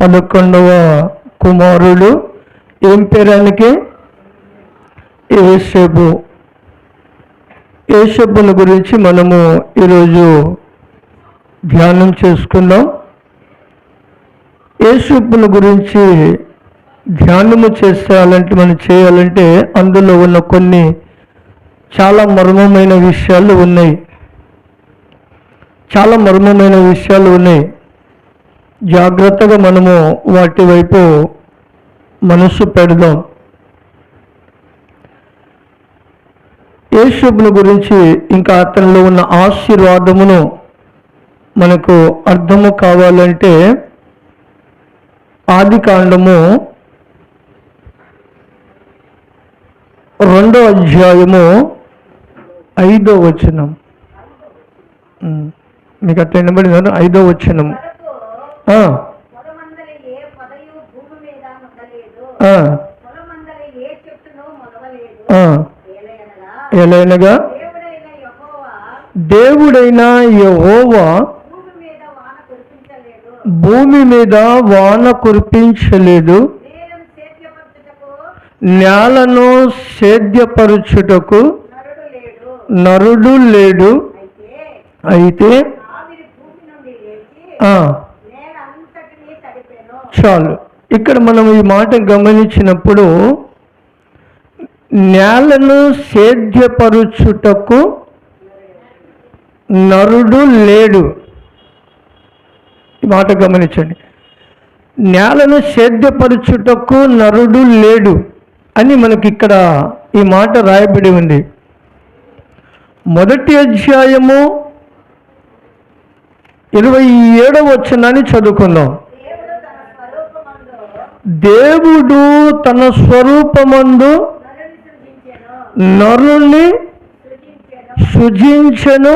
11వ కుమారుడు. ఏం పేరానికి? యేషబు. యేషబుని గురించి మనము ఈరోజు ధ్యానం చేసుకుందాం. యేషబుని గురించి ధ్యానము చేయాలంటే అందులో ఉన్న కొన్ని చాలా మర్మమైన విషయాలు ఉన్నాయి. జాగ్రత్తగా మనము వాటి వైపు మనసు పెడదాం. యేషబుని గురించి ఇంకా అతనిలో ఉన్న ఆశీర్వాదమును మనకు అర్థము కావాలంటే ఆదికాండము 2వ అధ్యాయము 5వ వచనం. మీకు అట్లా వినబడింది. 5వ వచనం. ఎలైనగా దేవుడైన యెహోవా భూమి మీద వాన కురిపించలేదు, నేలను సేద్యపరచుటకు నరుడు లేడు. అయితే చాలు. ఇక్కడ మనం ఈ మాట గమనించినప్పుడు నేలను సేద్యపరచుటకు నరుడు లేడు. ఈ మాట గమనించండి. నేలను సేద్యపరచుటకు నరుడు లేడు అని మనకి ఇక్కడ ఈ మాట రాయబడి ఉంది. 1వ అధ్యాయము 27వ వచనాన్ని చదువుకుందాం. దేవుడు తన స్వరూపమందు నరుని సృజించెను,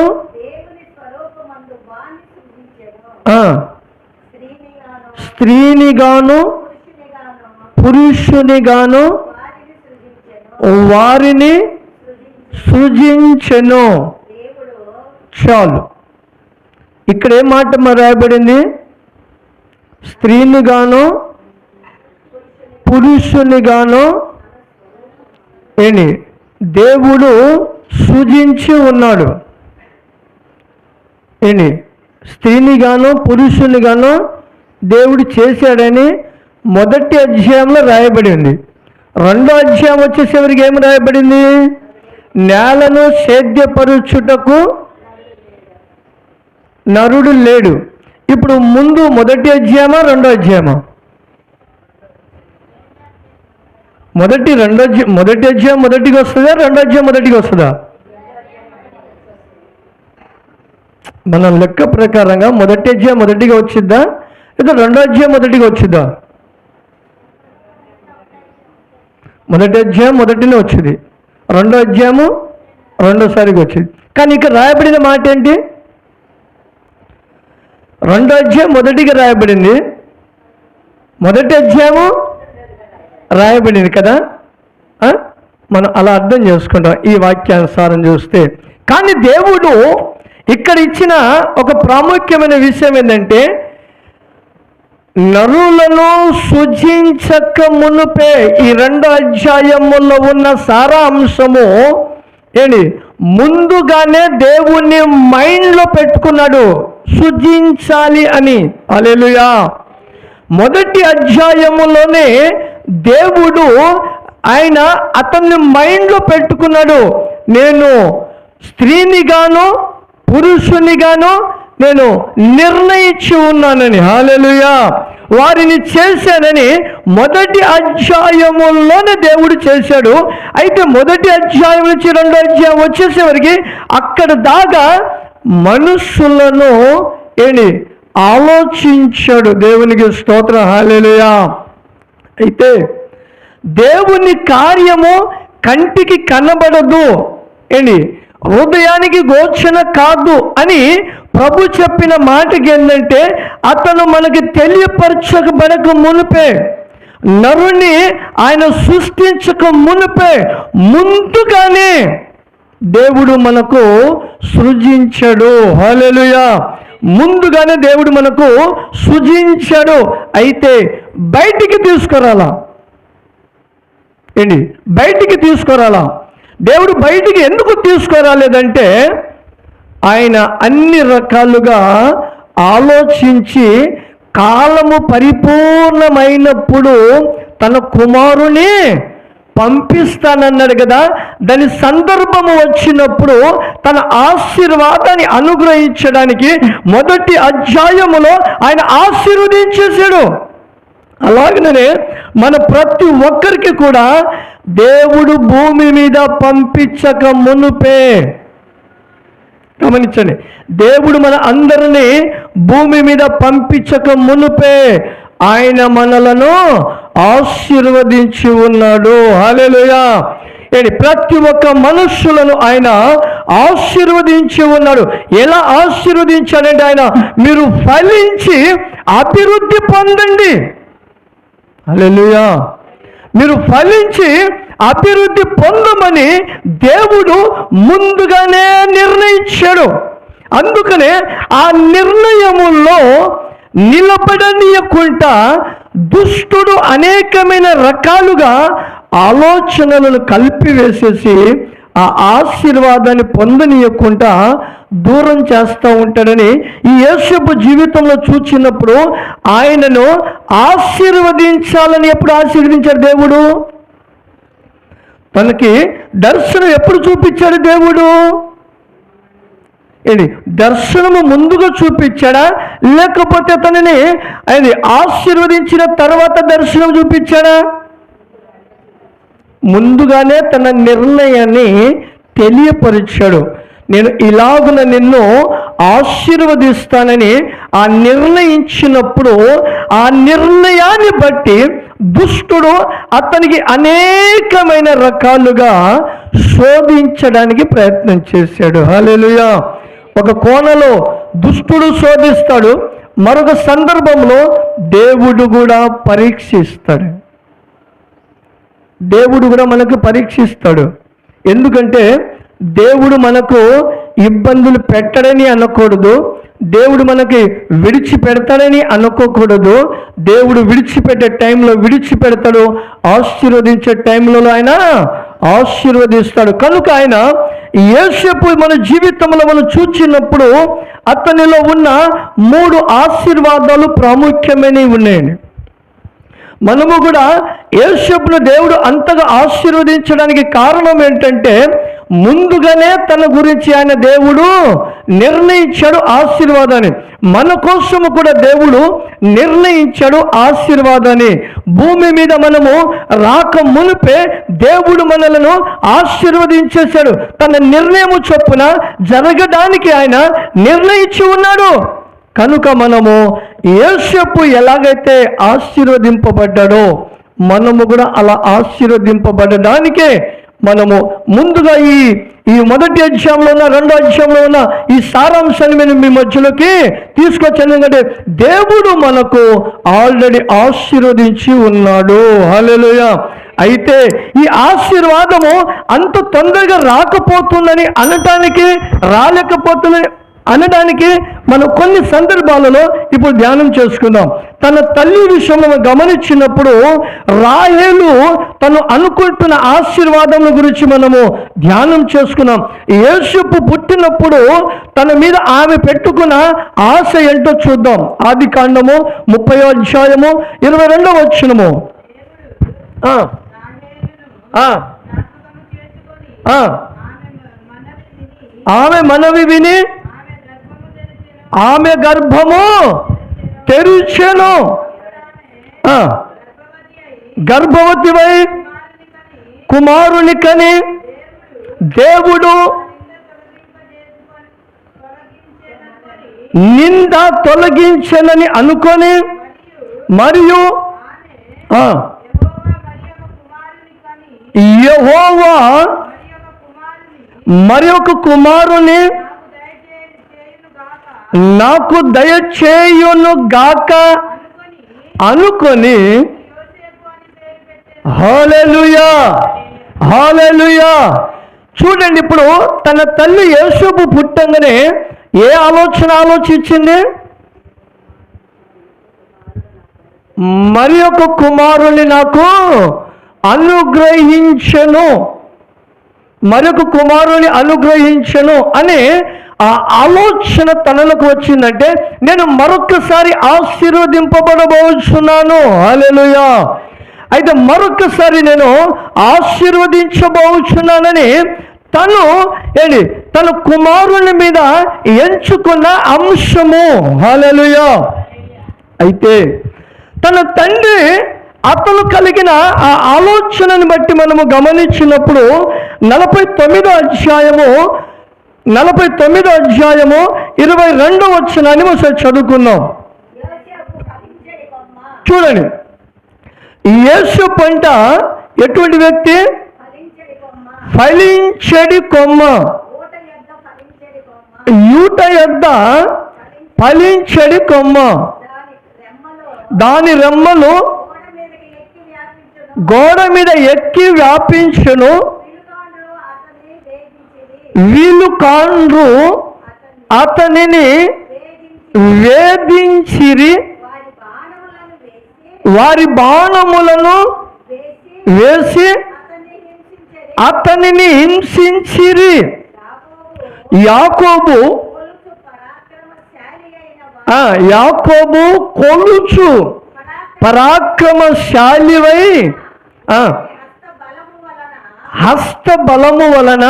స్త్రీనిగాను పురుషునిగాను వారిని సృజించెను. చాలు. ఇక్కడ ఏ మాట రాయబడింది? స్త్రీనిగాను పురుషునిగాను దేవుడు సృజించి ఉన్నాడు. స్త్రీనిగాను పురుషునిగాను దేవుడు చేశాడని 1వ అధ్యాయంలో రాయబడి ఉంది. 2వ అధ్యాయం వచ్చేసరికి ఏమి రాయబడింది? నేలను సేద్యపరచుటకు నరుడు లేడు. ఇప్పుడు ముందు 1వ అధ్యాయమా 2వ అధ్యాయమా? 1వ అధ్యాయం మొదటికి వస్తుందా? 2వ అధ్యాయం మొదటికి వస్తుందా? మన లెక్క ప్రకారంగా 1వ అధ్యాయం మొదటిగా వచ్చిద్దా లేదా 2వ అధ్యాయం మొదటిగా వచ్చిద్దా? 1వ అధ్యాయం మొదటినే వచ్చింది, 2వ అధ్యాయము రెండోసారిగా వచ్చింది. కానీ ఇక్కడ రాయబడిన మాట ఏంటి? 2వ అధ్యాయం మొదటిగా రాయబడింది, 1వ అధ్యాయము రాయబడింది కదా. మనం అలా అర్థం చేసుకుంటాం ఈ వాక్యానుసారం చూస్తే. కానీ దేవుడు ఇక్కడ ఇచ్చిన ఒక ప్రాముఖ్యమైన విషయం ఏంటంటే, నరులను సృజించక మునుపే ఈ 2వ అధ్యాయములో ఉన్న సారాంశము ముందుగానే దేవుణ్ణి మైండ్లో పెట్టుకున్నాడు సృజించాలి అని. హల్లెలూయా. 1వ అధ్యాయములోనే దేవుడు అతన్ని మైండ్లో పెట్టుకున్నాడు. నేను స్త్రీనిగాను పురుషునిగాను నేను నిర్ణయించి ఉన్నానని. హల్లెలూయా. వారిని చేశానని 1వ అధ్యాయములోనే దేవుడు చేశాడు. అయితే 1వ అధ్యాయం నుంచి 2వ అధ్యాయం వచ్చేసేవరికి అక్కడ దాకా మనుషులను ఆలోచించాడు. దేవునికి స్తోత్రం. హల్లెలూయా. అయితే దేవుని కార్యము కంటికి కనబడదు, హృదయానికి గోచన కాదు అని ప్రభు చెప్పిన మాటకి ఏంటంటే, అతను మనకి తెలియపరచబడక మునిపే, నరుని ఆయన సృష్టించక మునిపే ముందుగానే దేవుడు మనకు సృజించడు. హల్లెలూయా. ముందుగానే దేవుడు మనకు సృజించాడు. అయితే బయటికి తీసుకురాలా ఏంటి, బయటికి తీసుకురాలా. దేవుడు బయటికి ఎందుకు తీసుకురాలేదంటే ఆయన అన్ని రకాలుగా ఆలోచించి కాలము పరిపూర్ణమైనప్పుడు తన కుమారుని పంపిస్తానన్నాడు కదా. దాని సందర్భము వచ్చినప్పుడు తన ఆశీర్వాదాన్ని అనుగ్రహించడానికి మొదటి అధ్యాయములో ఆయన ఆశీర్వదించేశాడు. అలాగనే మన ప్రతి ఒక్కరికి కూడా దేవుడు భూమి మీద పంపించక మునుపే, గమనించండి, దేవుడు మన అందరినీ భూమి మీద పంపించక మునుపే ఆయన మనలను ఆశీర్వదించి ఉన్నాడు. హల్లెలూయా. ప్రతి ఒక్క మనుషులను ఆయన ఆశీర్వదించి ఉన్నాడు. ఎలా ఆశీర్వదించాడంటే ఆయన మీరు ఫలించి అభివృద్ధి పొందండి. హల్లెలూయా. మీరు ఫలించి అభివృద్ధి పొందమని దేవుడు ముందుగానే నిర్ణయించాడు. అందుకనే ఆ నిర్ణయములో నిలబడనీయకుండా దుష్టుడు అనేకమైన రకాలుగా ఆలోచనలను కలిపివేసేసి ఆ ఆశీర్వాదాన్ని పొందనీయకుండా దూరం చేస్తూ ఉంటాడని ఈ యేసపు జీవితంలో చూచినప్పుడు ఆయనను ఆశీర్వదించాలని ఎప్పుడు ఆశీర్వదించాడు దేవుడు? తనకి దర్శనం ఎప్పుడు చూపించాడు దేవుడు? దర్శనము ముందుగా చూపించాడా, లేకపోతే తనని ఆయన ఆశీర్వదించిన తర్వాత దర్శనం చూపించాడా? ముందుగానే తన నిర్ణయాన్ని తెలియపరిచాడు. నేను ఇలాగున నిన్ను ఆశీర్వదిస్తానని ఆ నిర్ణయించినప్పుడు ఆ నిర్ణయాన్ని బట్టి దుష్టుడు అతనికి అనేకమైన రకాలుగా శోధించడానికి ప్రయత్నం చేశాడు. హల్లెలూయా. ఒక కోణలో దుష్టుడు శోధిస్తాడు, మరొక సందర్భంలో దేవుడు కూడా పరీక్షిస్తాడు. దేవుడు కూడా మనకు పరీక్షిస్తాడు. ఎందుకంటే దేవుడు మనకు ఇబ్బందులు పెట్టడని అనకూడదు, దేవుడు మనకి విడిచిపెడతాడని అనుకోకూడదు. దేవుడు విడిచిపెట్టే టైంలో విడిచిపెడతాడు, ఆశీర్వదించే టైంలో ఆయన ఆశీర్వదిస్తాడు. కనుక ఆయన యేసపు మన జీవితంలో మనం చూచినప్పుడు అతనిలో ఉన్న 3 ఆశీర్వాదాలు ప్రాముఖ్యమైనవి ఉన్నాయండి. మనము కూడా యేసపును దేవుడు అంతగా ఆశీర్వదించడానికి కారణం ఏంటంటే ముందుగానే తన గురించి ఆయన దేవుడు నిర్ణయించాడు ఆశీర్వాదాన్ని. మన కోసము కూడా దేవుడు నిర్ణయించాడు ఆశీర్వాదాన్ని. భూమి మీద మనము రాక మునిపే దేవుడు మనలను ఆశీర్వదించేశాడు. తన నిర్ణయము చొప్పున జరగడానికి ఆయన నిర్ణయించి ఉన్నాడు. కనుక మనము యేసపు ఎలాగైతే ఆశీర్వదింపబడ్డాడో మనము కూడా అలా ఆశీర్వదింపబడడానికే మనము ముందుగా ఈ మొదటి అధ్యాయంలో ఉన్న 2వ అధ్యాయంలో ఉన్న ఈ సారాంశాన్ని నేను మీ మధ్యలోకి తీసుకొచ్చాను. ఎందుకంటే దేవుడు మనకు ఆల్రెడీ ఆశీర్వదించి ఉన్నాడు. హల్లెలూయా. అయితే ఈ ఆశీర్వాదము అంత తొందరగా రాకపోతుందని అనడానికి మనం కొన్ని సందర్భాలలో ఇప్పుడు ధ్యానం చేసుకుందాం. తన తల్లి విషయంలో మనం గమనించినప్పుడు రాహేలు తను అనుకుంటున్న ఆశీర్వాదం గురించి మనము ధ్యానం చేసుకున్నాం. యేసపు పుట్టినప్పుడు తన మీద ఆమె పెట్టుకున్న ఆశ ఏంటో చూద్దాం. ఆదికాండము 30వ అధ్యాయము 22వ వచనము. ఆమె మనవి విని ఆమె గర్భము తెరిచెను. గర్భవతివై కుమారుని కని దేవుడు నింద తొలగించనని అనుకొని మరియు యెహోవా మరి ఒక కుమారుని నాకు దయచేయును గాక అనుకొని హల్లెలూయా హల్లెలూయా. చూడండి, ఇప్పుడు తన తల్లి యేసపు పుట్టంగానే ఏ ఆలోచన ఆలోచించింది? మరి ఒక కుమారుని నాకు అనుగ్రహించెను, మరొక కుమారుని అనుగ్రహించెను అనే ఆ ఆలోచన తనలకు వచ్చిందంటే నేను మరొకసారి ఆశీర్వదింపబడబోతున్నాను. హల్లెలూయా. అయితే మరొకసారి నేను ఆశీర్వదించబోతున్నానని తన కుమారుని మీద ఎంచుకున్న అంశము. హల్లెలూయా. అయితే తన తండ్రి అతను కలిగిన ఆ ఆలోచనని బట్టి మనము గమనించినప్పుడు 49వ అధ్యాయము 22వ వచనాన్ని ఒకసారి చదువుకుందాం. చూడండి, యేసు పంట ఎటువంటి వ్యక్తి? ఫలించడి కొమ్మ. యూట యొద్ద ఫలించడి కొమ్మ, దాని రెమ్మలు గోడ మీద ఎక్కి వ్యాపించును, వీళ్ళు కాండ్రు అతనిని వేధించిరి, వారి బాణములను వేసి అతనిని హింసించిరి. యాకోబు కొలుచు పరాక్రమశాలివై హస్త బలము వలన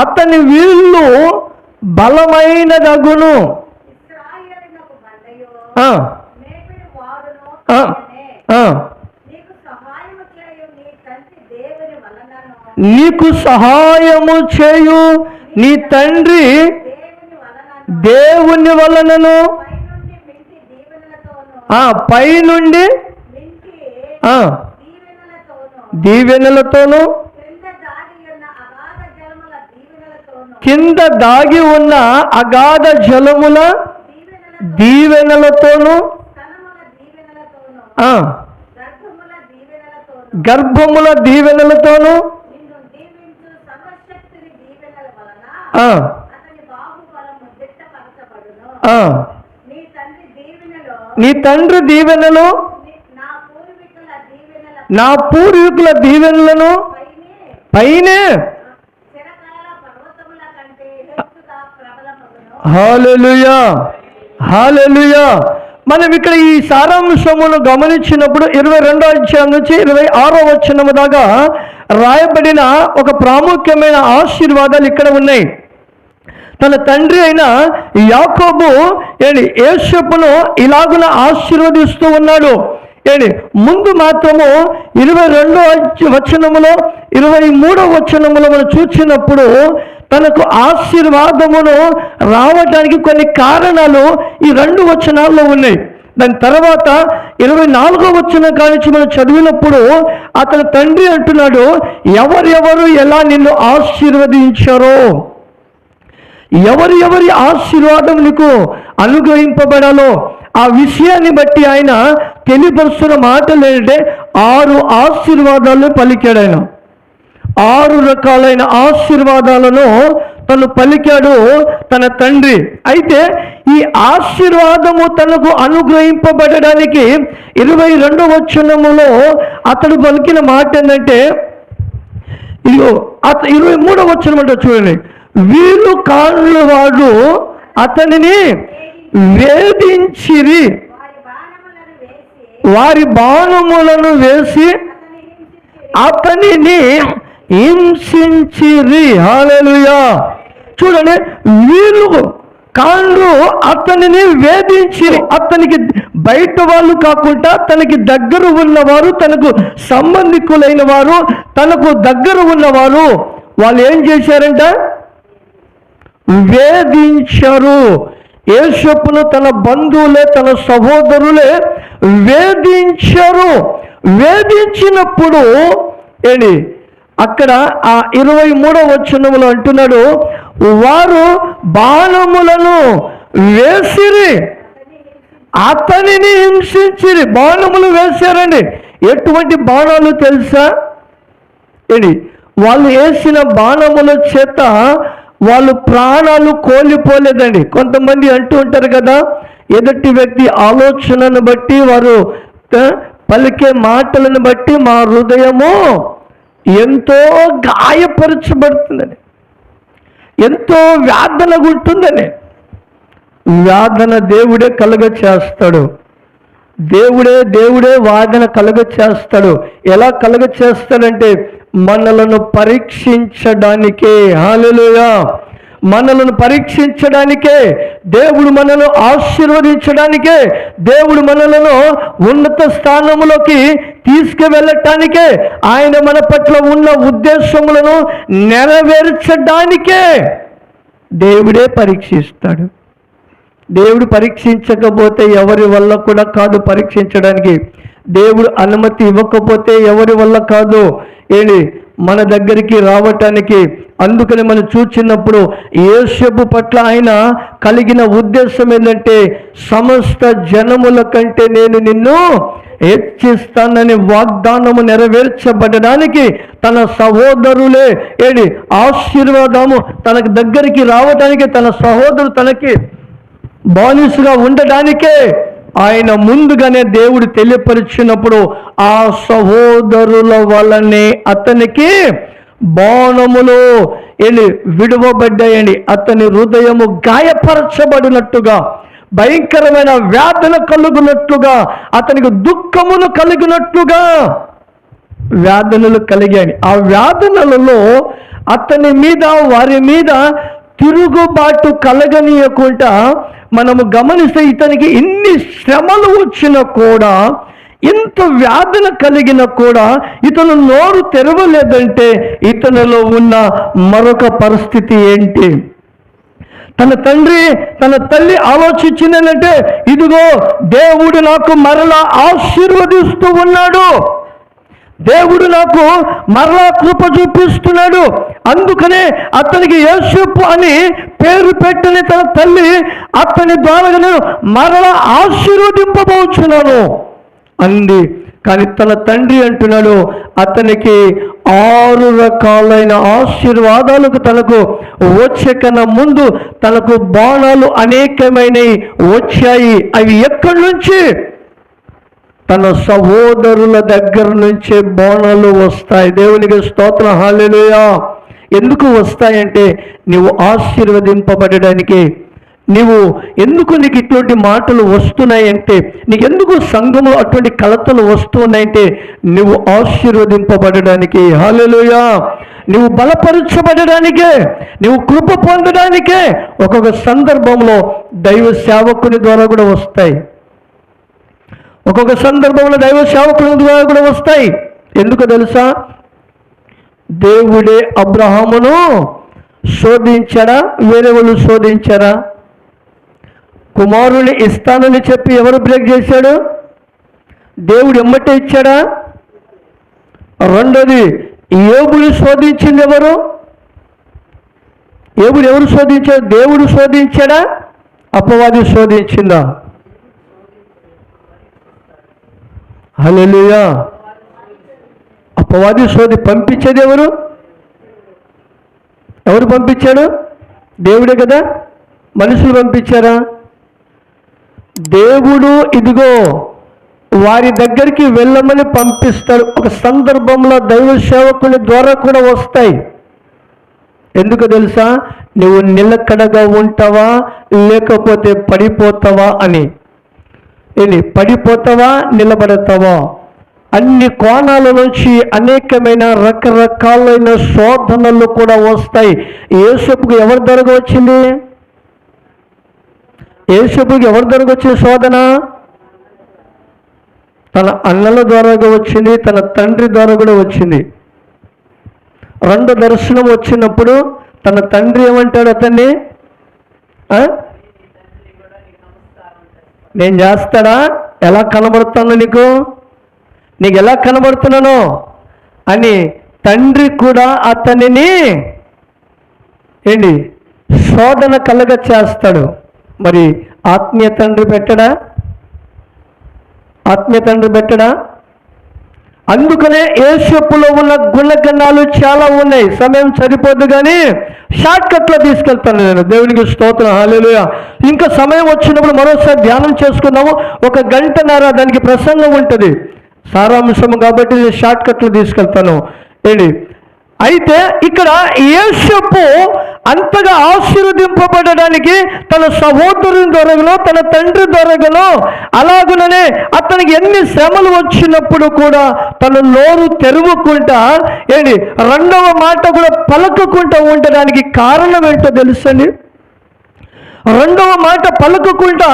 అతని వీళ్ళు బలమైనదగును. నీకు సహాయము చేయు నీ తండ్రి దేవుని వలనను పైనుండి దీవెనలతోను కింద దాగి ఉన్న అగాధ జలముల దీవెనలతోను గర్భముల దీవెనలతోను నీ తండ్రి దీవెనలు నా పూర్వీకుల దీవెనలను పైనే. హల్లెలూయా, హల్లెలూయా. మనం ఇక్కడ ఈ సారాంశమును గమనించినప్పుడు 22వ అధ్యాయం నుంచి 26వ వచనము దాకా రాయబడిన ఒక ప్రాముఖ్యమైన ఆశీర్వాదాలు ఇక్కడ ఉన్నాయి. తన తండ్రి అయిన యాకోబు యోసేపును ఇలాగున ఆశీర్వదిస్తూ ఉన్నాడు. ముందు మాత్రము 22వ వచనములో 23వ వచనములో మనం చూసినప్పుడు తనకు ఆశీర్వాదమును రావడానికి కొన్ని కారణాలు ఈ 2 వచనాల్లో ఉన్నాయి. దాని తర్వాత 24వ వచనం కానించి మనం చదివినప్పుడు అతని తండ్రి అంటున్నాడు, ఎవరెవరు ఎలా నిన్ను ఆశీర్వదించారో, ఎవరి ఆశీర్వాదం నీకు అనుగ్రహింపబడాలో ఆ విషయాన్ని బట్టి ఆయన తెలియపరుస్తున్న మాటలు ఏంటంటే 6 ఆశీర్వాదాలను పలికాడు. ఆయన 6 రకాలైన ఆశీర్వాదాలను తను పలికాడు తన తండ్రి. అయితే ఈ ఆశీర్వాదము తనకు అనుగ్రహింపబడడానికి 22వ వచనములో అతడు పలికిన మాట ఏంటంటే, 23వ వచనం అంటే చూడండి, వీళ్ళు కాళ్ళు వాడు అతనిని వేధించిరి, వారి బాణములను వేసి అతనిని హింసించిరి. హల్లెలూయా. చూడండి, వీళ్ళు కాళ్ళు అతనిని వేధించి, అతనికి బయట వాళ్ళు కాకుండా తనకి దగ్గర ఉన్నవారు, తనకు సంబంధికులైన వారు, తనకు దగ్గర ఉన్నవారు వాళ్ళు ఏం చేశారంట? వేధించరు. యేసును తన బంధువులే, తన సహోదరులే వేధించరు. వేధించినప్పుడు అక్కడ ఆ 23వ వచనములో అంటున్నాడు, వారు బాణములను వేసిరి, అతనిని హింసించిరి. బాణములు వేశారండి. ఎటువంటి బాణాలు తెలుసా? వాళ్ళు వేసిన బాణముల చేత వాళ్ళు ప్రాణాలు కోల్పోలేదండి. కొంతమంది అంటూ ఉంటారు కదా, ఎదుటి వ్యక్తి ఆలోచనను బట్టి, వారు పలికే మాటలను బట్టి మా హృదయము ఎంతో గాయపరచబడుతుందని, ఎంతో వేదనగా ఉంటుందని. వేదన దేవుడే కలుగ చేస్తాడు. దేవుడే వాదన కలుగ చేస్తాడు. ఎలా కలుగ చేస్తాడంటే మనలను పరీక్షించడానికే. హల్లెలూయా! మనలను పరీక్షించడానికే, దేవుడు మనను ఆశీర్వదించడానికే, దేవుడు మనలను ఉన్నత స్థానములోకి తీసుకువెళ్ళటానికే, ఆయన మన పట్ల ఉన్న ఉద్దేశములను నెరవేర్చడానికే దేవుడే పరీక్షిస్తాడు. దేవుడు పరీక్షించకపోతే ఎవరి వల్ల కూడా కాదు పరీక్షించడానికి. దేవుడు అనుమతి ఇవ్వకపోతే ఎవరి వల్ల కాదు మన దగ్గరికి రావటానికి. అందుకని మనం చూచినప్పుడు యోసేపు పట్ల ఆయన కలిగిన ఉద్దేశం ఏంటంటే, సమస్త జనముల కంటే నేను నిన్ను హెచ్చిస్తానని వాగ్దానము నెరవేర్చబడడానికి తన సహోదరులే ఆశీర్వాదము తనకు దగ్గరికి రావటానికి, తన సహోదరు తనకి బానిసగా ఉండడానికే ఆయన ముందుగానే దేవుడు తెలియపరిచినప్పుడు ఆ సహోదరుల వలనే అతనికి బాణములు విడువబడ్డాయండి. అతని హృదయము గాయపరచబడినట్టుగా, భయంకరమైన వేదన కలుగునట్లుగా, అతనికి దుఃఖమును కలిగినట్లుగా వేదనలు కలిగాయి. ఆ వేదనలలో అతని మీద, వారి మీద తిరుగుబాటు కలగనీయకుండా మనము గమనిస్తే, ఇతనికి ఇన్ని శ్రమలు వచ్చినా కూడా, ఇంత వేదన కలిగినా కూడా ఇతను నోరు తెరవలేదంటే ఇతనిలో ఉన్న మరొక పరిస్థితి ఏంటి? తన తల్లి ఆలోచించిందంటే, ఇదిగో దేవుడు నాకు మరలా ఆశీర్వదిస్తూ ఉన్నాడు, దేవుడు నాకు మరలా కృప చూపిస్తున్నాడు, అందుకనే అతనికి యోసేపు అని పేరు పెట్టని తన తల్లి అతని ద్వారా నేను మరలా ఆశీర్వదింపబోచున్నాను అంది. కానీ తన తండ్రి అంటున్నాడు, అతనికి 6 రకాలైన ఆశీర్వాదాలకు తనకు వచ్చే కన్నా ముందు తనకు బాణాలు అనేకమైనవి వచ్చాయి. అవి ఎక్కడి నుంచి? తన సహోదరుల దగ్గర నుంచే బాణాలు వస్తాయి. దేవునికి స్తోత్రం, హల్లెలూయా. ఎందుకు వస్తాయంటే, నీవు ఆశీర్వదింపబడడానికి. నీకు ఇటువంటి మాటలు వస్తున్నాయంటే, నీకెందుకు సంఘంలో అటువంటి కలతలు వస్తున్నాయంటే, నువ్వు ఆశీర్వదింపబడడానికి. హల్లెలూయా. నువ్వు బలపరచబడడానికే, నువ్వు కృప పొందడానికే. ఒక్కొక్క సందర్భంలో దైవ సేవకుని ద్వారా కూడా వస్తాయి. ఒక్కొక్క సందర్భంలో దైవ సేవకుల ద్వారా కూడా వస్తాయి. ఎందుకు తెలుసా? దేవుడే అబ్రహామును శోధించాడా? వేరే వాళ్ళు శోధించారా? కుమారుని ఇస్తానని చెప్పి ఎవరు బ్రేక్ చేశాడు? దేవుడు ఎమ్మటే ఇచ్చాడా? రెండోది, యోబుని శోధించింది ఎవరు? ఎవరు శోధించాడు? దేవుడు శోధించాడా? అపవాది శోధించిందా? హల్లెలూయా. అపవాది పంపించేది ఎవరు పంపించాడు? దేవుడే కదా. మనుషులు పంపించారా? దేవుడు ఇదిగో వారి దగ్గరికి వెళ్ళమని పంపిస్తాడు. ఒక సందర్భంలో దైవ సేవకుని ద్వారా కూడా వస్తాయి. ఎందుకు తెలుసా? నువ్వు నిలకడగా ఉంటావా లేకపోతే పడిపోతావా అని. పడిపోతావా నిలబడతావా? అన్ని కోణాల నుంచి అనేకమైన రకరకాలైన శోధనలు కూడా వస్తాయి. యేసుపుకు ఎవరి ద్వారా వచ్చింది? యేసుపుకి ఎవరి ద్వారా వచ్చింది శోధన? తన అన్నల ద్వారా వచ్చింది, తన తండ్రి ద్వారా కూడా వచ్చింది. రెండో దర్శనం వచ్చినప్పుడు తన తండ్రి ఏమంటాడు అతన్ని? నేను చేస్తాడా? ఎలా కనబడుతాను నీకు ఎలా కనబడుతున్నాను అని తండ్రి కూడా అతనిని శోధన కలగ చేస్తాడు. మరి ఆత్మీయ తండ్రి పెట్టడా? అందుకనే యేసప్పులో ఉన్న గుణగణాలు చాలా ఉన్నాయి. సమయం సరిపోదు కానీ షార్ట్ కట్లో తీసుకెళ్తాను నేను. దేవునికి స్తోత్రం, హల్లెలూయా. ఇంకా సమయం వచ్చినప్పుడు మరోసారి ధ్యానం చేసుకుందాము. 1 గంటన్నర దానికి ప్రసంగం ఉంటుంది, సారాంశం, కాబట్టి నేను షార్ట్ కట్లో తీసుకెళ్తాను. ఏంటి అయితే ఇక్కడ యేసప్పు అంతగా ఆశీర్వదింపబడడానికి తన సహోదరుని ద్వారానో తన తండ్రి ద్వారానో అలాగుననే అతనికి ఎన్ని శ్రమలు వచ్చినప్పుడు కూడా తన నోరు తెరవకుండా రెండవ మాట కూడా పలకకుండా ఉండడానికి కారణం ఏంటో తెలుసండి. రెండవ మాట పలకకుండా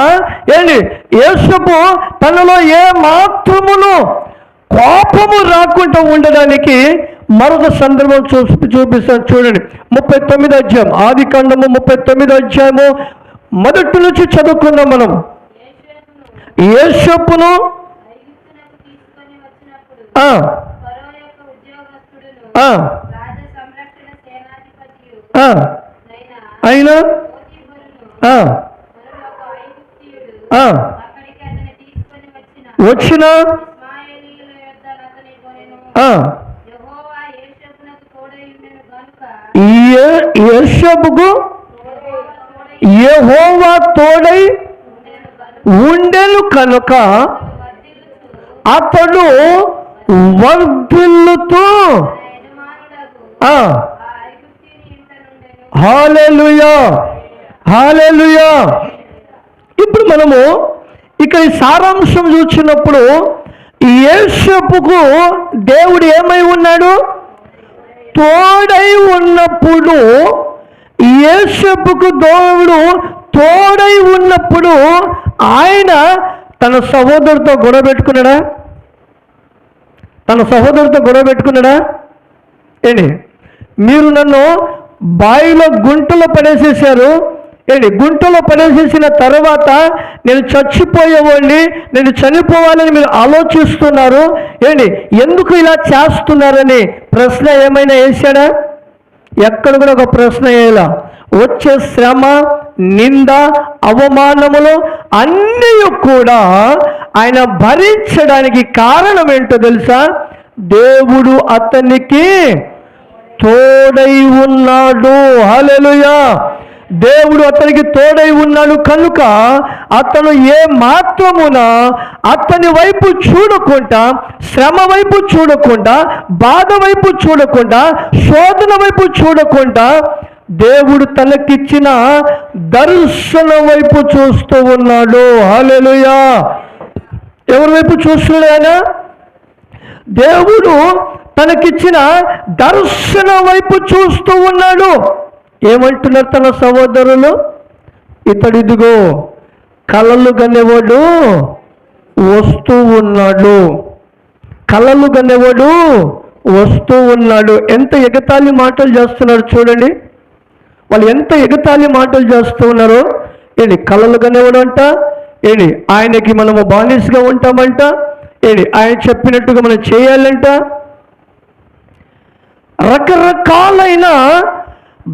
యేసప్పు తనలో ఏ మాత్రమును కోపము రాకుండా ఉండడానికి మరొక సందర్భం చూపిస్తాను చూడండి. 39వ అధ్యాయం, ఆదికాండము 39వ అధ్యాయము మొదటి నుంచి చదువుకుందాం మనం. యోసేపును అయినా వచ్చిన యోసేపుకు యెహోవా తోడై ఉండెను కనుక అతడు వర్ధిల్లుతూ హల్లెలూయా, హల్లెలూయా. ఇప్పుడు మనము ఇక్కడ ఈ సారాంశం చూసినప్పుడు యోసేపుకు దేవుడు ఏమై ఉన్నాడు? తోడై ఉన్నప్పుడు. యోసేపుకు దేవుడు తోడై ఉన్నప్పుడు ఆయన తన సహోదరుతో గొడవ పెట్టుకున్నాడా? తన సహోదరుతో గొడవ పెట్టుకున్నాడా? మీరు నన్ను బావిలో గుంటలో పడేసేసారు, గుంటలో పడేసేసిన తర్వాత నేను చచ్చిపోయేవాడిని, నేను చనిపోవాలని మీరు ఆలోచిస్తున్నారు, ఎందుకు ఇలా చేస్తున్నారని ప్రశ్న ఏమైనా వేశాడా? ఎక్కడ కూడా ఒక ప్రశ్న వేయాల. వచ్చే శ్రమ, నింద, అవమానములు అన్నీ కూడా ఆయన భరించడానికి కారణం ఏంటో తెలుసా? దేవుడు అతనికి తోడై ఉన్నాడు. హల్లెలూయా. దేవుడు అతనికి తోడై ఉన్నాడు కనుక అతను ఏ మాత్రమున అతని వైపు చూడకుండా, శ్రమ వైపు చూడకుండా, బాధ వైపు చూడకుండా, శోధన వైపు చూడకుండా దేవుడు తనకిచ్చిన దర్శనం వైపు చూస్తూ ఉన్నాడు. హల్లెలూయా. ఎవరి వైపు చూస్తున్నాడు ఆయన? దేవుడు తనకిచ్చిన దర్శనం వైపు చూస్తూ ఉన్నాడు. ఏమంటున్నారు తన సహోదరులు? ఇతడిదిగో కలలు కనేవాడు వస్తూ ఉన్నాడు, కలలు కనేవాడు వస్తూ ఉన్నాడు. ఎంత ఎగతాళి మాటలు చేస్తున్నారు చూడండి. వాళ్ళు ఎంత ఎగతాళి మాటలు చేస్తూ ఉన్నారో. కలలు కనేవాడు అంట, ఆయనకి మనము బానిసగా ఉంటామంట, ఆయన చెప్పినట్టుగా మనం చేయాలంట. రకరకాలైన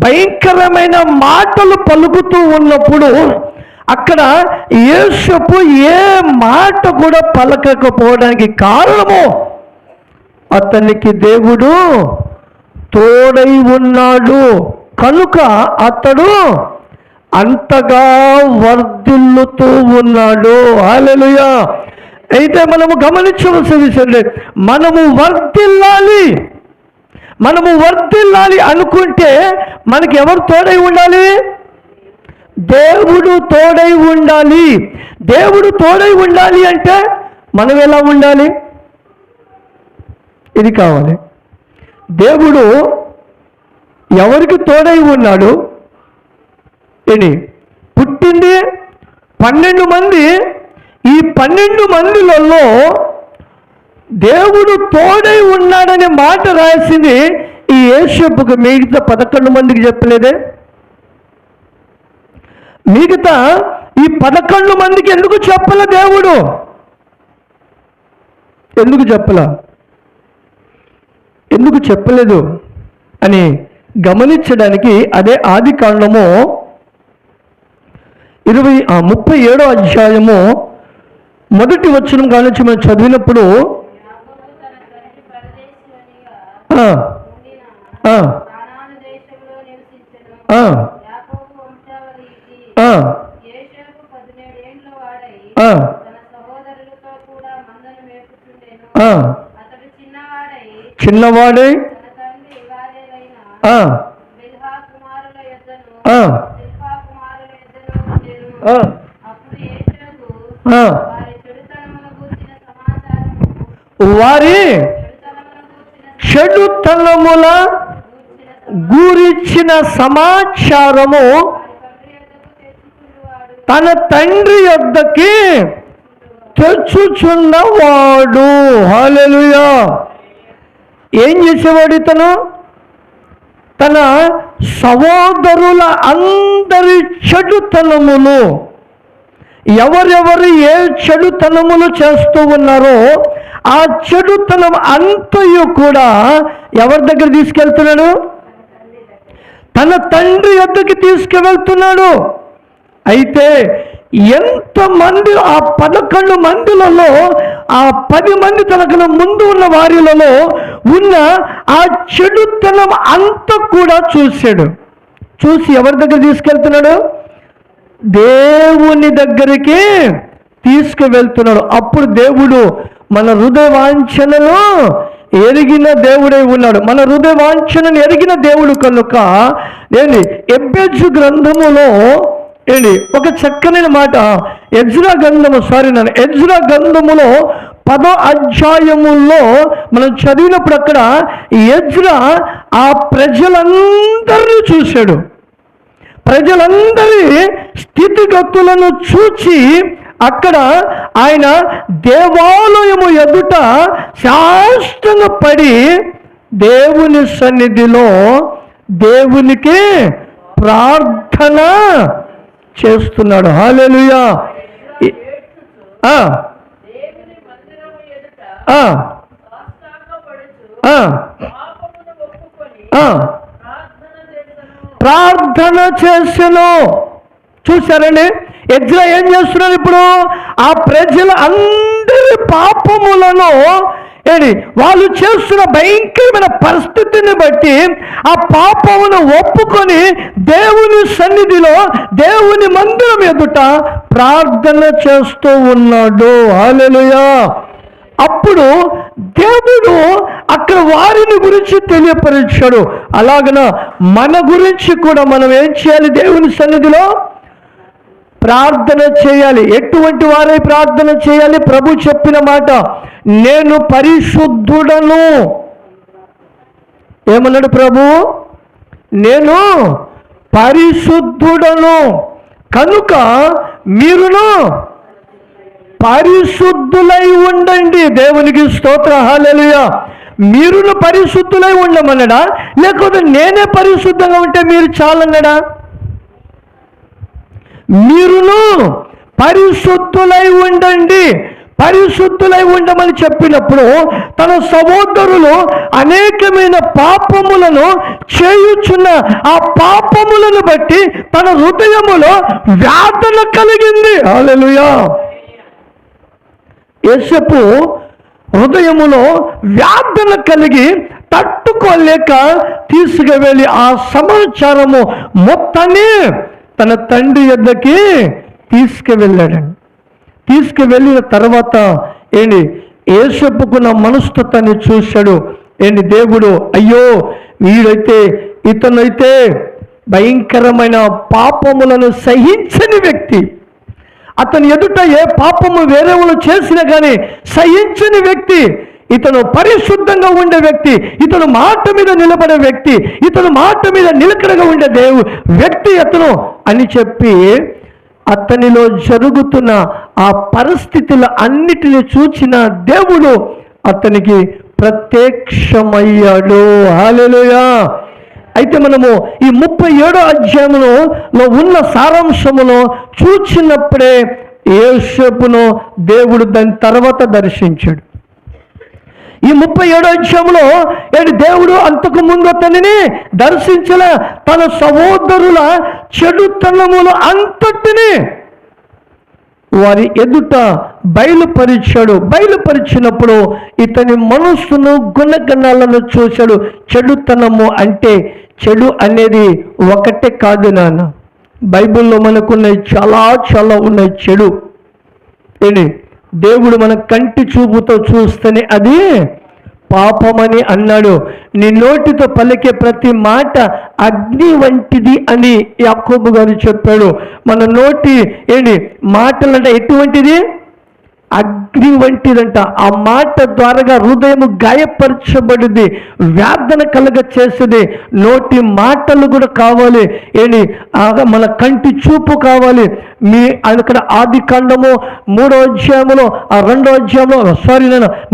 భయంకరమైన మాటలు పలుకుతూ ఉన్నప్పుడు అక్కడ యోసేపు ఏ మాట కూడా పలకకపోవడానికి కారణము అతనికి దేవుడు తోడై ఉన్నాడు కనుక అతడు అంతగా వర్ధిల్లుతూ ఉన్నాడు. హల్లెలూయా. అయితే మనము గమనించవలసిన విషయం, మనము వర్ధిల్లాలి అనుకుంటే మనకి ఎవరు తోడై ఉండాలి? దేవుడు తోడై ఉండాలి. దేవుడు తోడై ఉండాలి అంటే మనం ఎలా ఉండాలి? ఇది కావాలి. దేవుడు ఎవరికి తోడై ఉన్నాడు? పుట్టింది 12 మంది. ఈ 12 మందిలలో దేవుడు తోడై ఉన్నాడనే మాట రాసింది ఈ యోసేపుకు. మిగతా 11 మందికి చెప్పలేదే. మిగతా ఈ 11 మందికి ఎందుకు చెప్పలే దేవుడు? ఎందుకు చెప్పలేదు అని గమనించడానికి అదే ఆదికాండము 37వ అధ్యాయము మొదటి వచనం కానించి మనం చదివినప్పుడు ఆ, చిన్నవాడై ఆ, ఆ, ఆ, ఆ, వారి చెడుతనముల గురించిన సమాచారము తన తండ్రి యొద్దకి తెచ్చుచున్నవాడు. హల్లెలూయా. ఏం చేసేవాడు ఇతను? తన సహోదరుల అందరి చెడుతనములు, ఎవరెవరు ఏ చెడుతనములు చేస్తూ ఉన్నారో ఆ చెడుతనం అంతయు కూడా ఎవరి దగ్గర తీసుకెళ్తున్నాడు? తన తండ్రి యొద్దకి తీసుకువెళ్తున్నాడు. అయితే ఎంతమంది ఆ 11 మందిలలో ఆ 10 మంది తనకన్నా ముందు ఉన్న వారిలలో ఉన్న ఆ చెడుతనం అంతా కూడా చూశాడు. చూసి ఎవరి దగ్గర తీసుకెళ్తున్నాడు? దేవుని దగ్గరికి తీసుకువెళ్తున్నాడు. అప్పుడు దేవుడు మన హృదయ వాంఛనలు ఎరిగిన దేవుడై ఉన్నాడు. మన హృదయ వాంఛనను ఎరిగిన దేవుడు కనుక ఎబ్బెజు గ్రంథములో ఒక చక్కని మాట, ఎజ్రా గ్రంథములో 10వ అధ్యాయములో మనం చదివినప్పుడు అక్కడ ఎజ్రా ఆ ప్రజలందరినీ చూశాడు. ప్రజలందరి స్థితిగతులను చూచి అక్కడ ఆయన దేవాలయము ఎదుట సాష్టాంగపడి దేవుని సన్నిధిలో దేవునికి ప్రార్థన చేస్తున్నాడు. హల్లెలూయా. ప్రార్థన చేసెను. చూశారండి, ఎజ్రా ఏం చేస్తున్నారు? ఇప్పుడు ఆ ప్రజల అందరి పాపములను వాళ్ళు చేస్తున్న భయంకరమైన పరిస్థితిని బట్టి ఆ పాపమును ఒప్పుకొని దేవుని సన్నిధిలో దేవుని మందిరం ఎదుట ప్రార్థన చేస్తూ ఉన్నాడు. హల్లెలూయా. అప్పుడు దేవుడు అక్కడ వారిని గురించి తెలియపరిచాడు. అలాగన మన గురించి కూడా మనం ఏం చేయాలి? దేవుని సన్నిధిలో ప్రార్థన చేయాలి. ఎటువంటి వారై ప్రార్థన చేయాలి? ప్రభు చెప్పిన మాట, నేను పరిశుద్ధుడను. ఏమన్నాడు ప్రభు? నేను పరిశుద్ధుడను కనుక మీరును పరిశుద్ధులై ఉండండి. దేవునికి స్తోత్ర. హల్లెలూయా. మీరును పరిశుద్ధులై ఉండమన్నాడా? లేకపోతే నేనే పరిశుద్ధంగా ఉంటే మీరు చాలన్నాడా? మీరును పరిశుద్ధులై ఉండండి. పరిశుద్ధులై ఉండమని చెప్పినప్పుడు తన సహోదరులు అనేకమైన పాపములను చేయుచున్న ఆ పాపములను బట్టి తన హృదయములో వేదన కలిగింది. హల్లెలూయా. యేసపు హృదయములో వేదన కలిగి తట్టుకోలేక తీసుకువెళ్ళి ఆ సమాచారము మొత్తాన్ని తన తండ్రి యొద్దకి తీసుకువెళ్ళాడండి. తీసుకువెళ్ళిన తర్వాత యేసపుకున్న మనస్తత్వాన్ని చూశాడు. దేవుడు, అయ్యో ఇతనైతే భయంకరమైన పాపములను సహించని వ్యక్తి. అతని ఎదుట ఏ పాపము వేరే వాళ్ళు చేసినా కానీ సహించని వ్యక్తి. ఇతను పరిశుద్ధంగా ఉండే వ్యక్తి, ఇతను మాట మీద నిలబడే వ్యక్తి, ఇతను మాట మీద నిలకడగా ఉండే వ్యక్తి అతను అని చెప్పి అతనిలో జరుగుతున్న ఆ పరిస్థితుల అన్నిటిని చూచిన దేవుడు అతనికి ప్రత్యక్షమయ్యాడు. హల్లెలూయా. అయితే మనము ఈ 37వ అధ్యాయంలో ఉన్న సారాంశమును చూచినప్పుడే యేసపును దేవుడు దాని తర్వాత దర్శించాడు. ఈ 37వ అధ్యాయంలో దేవుడు అంతకు ముందు అతనిని దర్శించిన తన సహోదరుల చెడుతనములు అంతటిని వారి ఎదుట బయలుపరిచాడు. బయలుపరిచినప్పుడు ఇతని మనస్సును గుణగణాలను చూశాడు. చెడుతనము అంటే చెడు అనేది ఒకటే కాదు నాన్న, బైబిల్లో మనకున్నాయి, చాలా చాలా ఉన్నాయి చెడు. దేవుడు మన కంటి చూపుతో చూస్తేనే అది పాపమని అన్నాడు. నీ నోటితో పలికే ప్రతి మాట అగ్ని వంటిది అని యాకోబు గారు చెప్పాడు. మన నోటి మాటలంటే ఎటువంటిది? అగ్ని వంటిదంట. ఆ మాట ద్వారా హృదయం గాయపరచబడింది, వేదన కలగ చేసేది. నోటి మాటలు కూడా కావాలి. మన కంటి చూపు కావాలి. మీ అక్కడ ఆది కాండము 3వ అధ్యాయంలో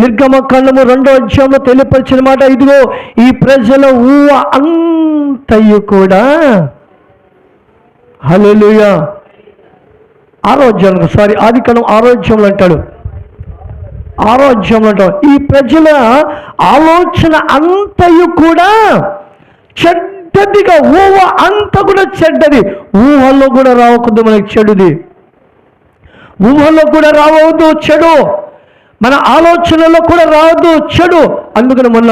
నిర్గమకాండము 2వ అధ్యాయంలో తెలియపరిచిన మాట ఇదిగో, ఈ ప్రజల ఊహ అంతయు కూడా హల్లెలూయా ఆది కాండం 6వ అధ్యాయంలో అంటాడు, ఈ ప్రజల ఆలోచన అంతయు కూడా చెడ్డదిగా, ఊహ అంతా కూడా చెడ్డది. ఊహల్లో కూడా రావద్దు మనకి చెడుది, ఊహల్లో కూడా రావద్దు చెడు, మన ఆలోచనలో కూడా రావద్దు చెడు. అందుకని మొన్న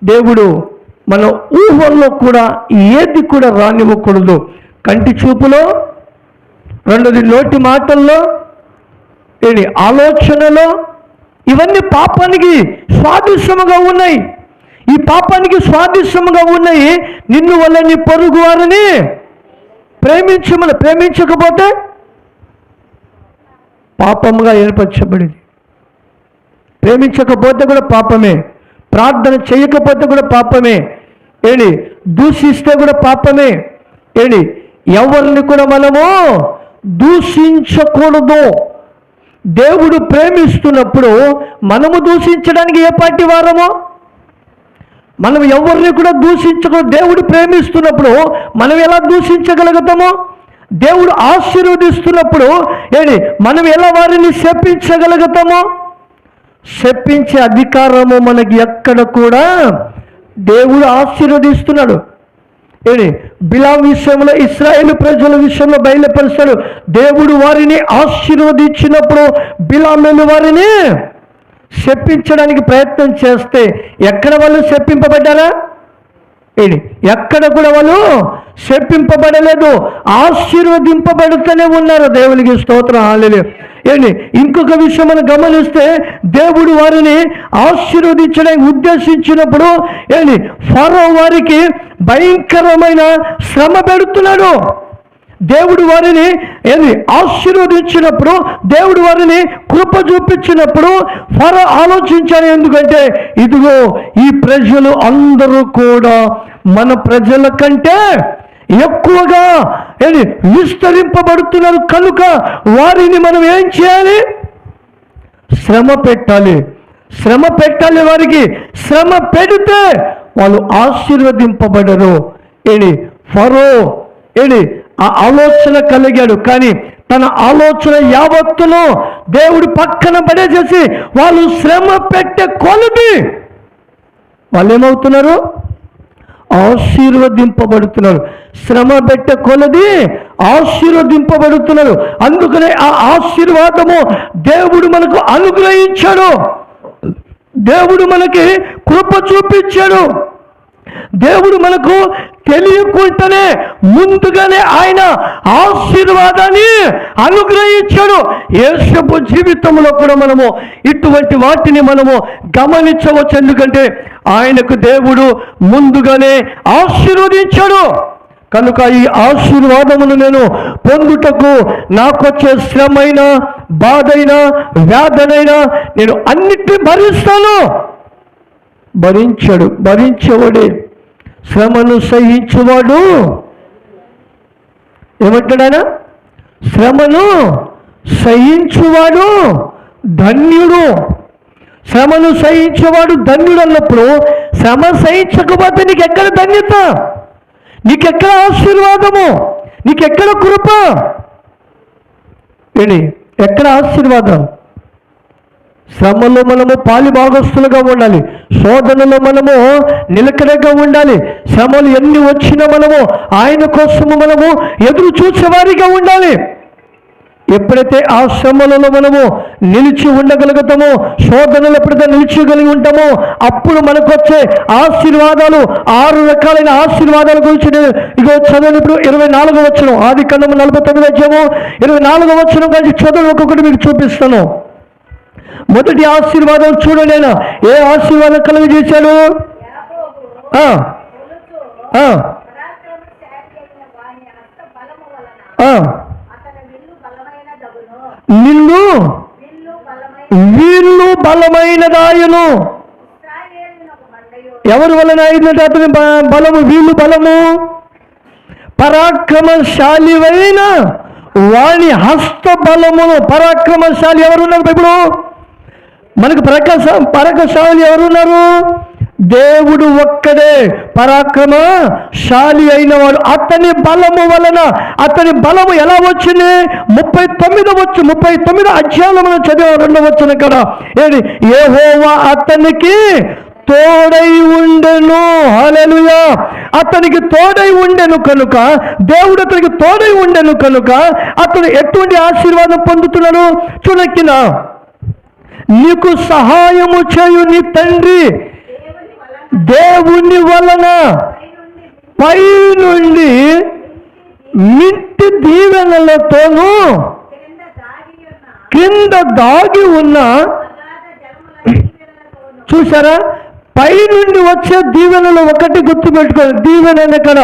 దేవుడు మన ఊహల్లో కూడా ఏది కూడా రానివ్వకూడదు. కంటి చూపులో, రెండోది నోటి మాటల్లో, ఆలోచనలో, ఇవన్నీ పాపానికి స్వాదిష్టముగా ఉన్నాయి. ఈ పాపానికి స్వాదిష్టముగా ఉన్నాయి. నిన్ను వల్ల నీ పొరుగు వారిని ప్రేమించకపోతే పాపముగా ఏర్పరచబడింది. ప్రేమించకపోతే కూడా పాపమే, ప్రార్థన చేయకపోతే కూడా పాపమే, దూషిస్తే కూడా పాపమే. ఎవరిని కూడా మనము దూషించకూడదు. దేవుడు ప్రేమిస్తున్నప్పుడు మనము దూషించడానికి ఏ పార్టీ వారమో? మనం ఎవరిని కూడా దూషించకూడదు. దేవుడు ప్రేమిస్తున్నప్పుడు మనం ఎలా దూషించగలుగుతామో? దేవుడు ఆశీర్వదిస్తున్నప్పుడు మనం ఎలా వారిని శపించగలుగుతామో? శపించే అధికారము మనకి ఎక్కడ కూడా దేవుడు ఆశీర్వదిస్తున్నాడు. బిలాం విషయంలో, ఇశ్రాయేలు ప్రజల విషయంలో బయలుపరుస్తాడు. దేవుడు వారిని ఆశీర్వదించినప్పుడు బిలాములు వారిని శపించడానికి ప్రయత్నం చేస్తే ఎక్కడ వాళ్ళు శపింపబడ్డారా? ఎక్కడ కూడా వాళ్ళు శపింపబడలేదు, ఆశీర్వదింపబడుతూనే ఉన్నారు. దేవునికి స్తోత్రం, హల్లెలూయా. ఇంకొక విషయం మనం గమనిస్తే, దేవుడు వారిని ఆశీర్వదించడానికి ఉద్దేశించినప్పుడు ఫరో వారికి భయంకరమైన శ్రమ పెడుతున్నాడు. దేవుడు వారిని ఆశీర్వదించినప్పుడు, దేవుడు వారిని కృప చూపించినప్పుడు ఫరో ఆలోచించాడు. ఎందుకంటే ఇదిగో, ఈ ప్రజలు అందరూ కూడా మన ప్రజల కంటే ఎక్కువగా విస్తరింపబడుతున్నారు కనుక వారిని మనం ఏం చేయాలి? శ్రమ పెట్టాలి. వారికి శ్రమ పెడితే వాళ్ళు ఆశీర్వదింపబడరు. ఫరో ఆ ఆలోచన కలిగాడు, కానీ తన ఆలోచన యావత్తును దేవుడు పక్కన పడేసేసి వాళ్ళు శ్రమ పెట్టే కొలది వాళ్ళు ఏమవుతున్నారు? ఆశీర్వదింపబడుతున్నారు. శ్రమ పెట్టే కొలది ఆశీర్వదింపబడుతున్నారు. అందుకనే ఆ ఆశీర్వాదము దేవుడు మనకు అనుగ్రహించాడు. దేవుడు మనకి కృప చూపించాడు. దేవుడు మనకు తెలియకుండానే ముందుగానే ఆయన ఆశీర్వాదాన్ని అనుగ్రహించాడు. యేసు జీవితంలో కూడా మనము ఇటువంటి వాటిని మనము గమనించవచ్చు. ఎందుకంటే ఆయనకు దేవుడు ముందుగానే ఆశీర్వదించాడు. కనుక ఈ ఆశీర్వాదమును నేను పొందుటకు నాకొచ్చే శ్రమైనా, బాధైనా, వ్యాధనైనా నేను అన్నిటినీ భరిస్తాను. భరించేవాడే శ్రమను సహించువాడు ఏమంటాడాయన? శ్రమను సహించువాడు ధన్యుడు. శ్రమను సహించేవాడు ధన్యుడు అన్నప్పుడు, శ్రమ సహించకపోతే నీకెక్కడ ధన్యత? నీకెక్కడ ఆశీర్వాదము? నీకెక్కడ కృప? ఎక్కడ ఆశీర్వాదం? శ్రమలో మనము పాలి భాగస్తులుగా ఉండాలి. శోధనలో మనము నిలకడగా ఉండాలి. శ్రమలు ఎన్ని వచ్చినా మనము ఆయన కోసము మనము ఎదురు చూసేవారిగా ఉండాలి. ఎప్పుడైతే ఆ శ్రమలలో మనము నిలిచి ఉండగలుగుతామో, శోధనలు ఎప్పుడైతే నిలిచగలిగి ఉంటామో, అప్పుడు మనకు వచ్చే ఆశీర్వాదాలు, 6 రకాలైన ఆశీర్వాదాల గురించి ఇగో చదవండి. ఇప్పుడు 24వ వచనం, ఆదికాండము 49వ అధ్యాయము 24వ వచనం గురించి చదువు, ఒక్కొక్కటి మీకు చూపిస్తాను. మొదటి ఆశీర్వాదం చూడండి. ఆయన ఏ ఆశీర్వాదం కలుగజేశాడు? నిన్ను వీళ్ళు బలమైనదాయను. ఎవరి వలన అయినట్టు అతని బలము? వీళ్ళు బలము. పరాక్రమశాలివైన వాని హస్త బలమును. పరాక్రమశాలి ఎవరున్నారు? ఇప్పుడు మనకు పరాక్రమశాలి ఎవరున్నారు? దేవుడు ఒక్కడే పరాక్రమశాలి అయిన వాడు. అతని బలము వలన, అతని బలము ఎలా వచ్చింది? 39 అధ్యాయంలో మనం చదివే 2వ వచనం కదా, ఏంటి? యెహోవా అతనికి తోడై ఉండెను. హల్లెలూయా. అతనికి తోడై ఉండెను కనుక, దేవుడు అతనికి తోడై ఉండెను కనుక అతను ఎటువంటి ఆశీర్వాదం పొందుతున్నాడు? చూడకిన నీకు సహాయము చేయు నీ తండ్రి దేవుని వలన పై నుండి మింటి దీవెనలతోనూ కింద దాగి ఉన్న, చూసారా? పై నుండి వచ్చే దీవెనలు ఒకటి గుర్తుపెట్టుకోండి. దీవెన ఎక్కడ?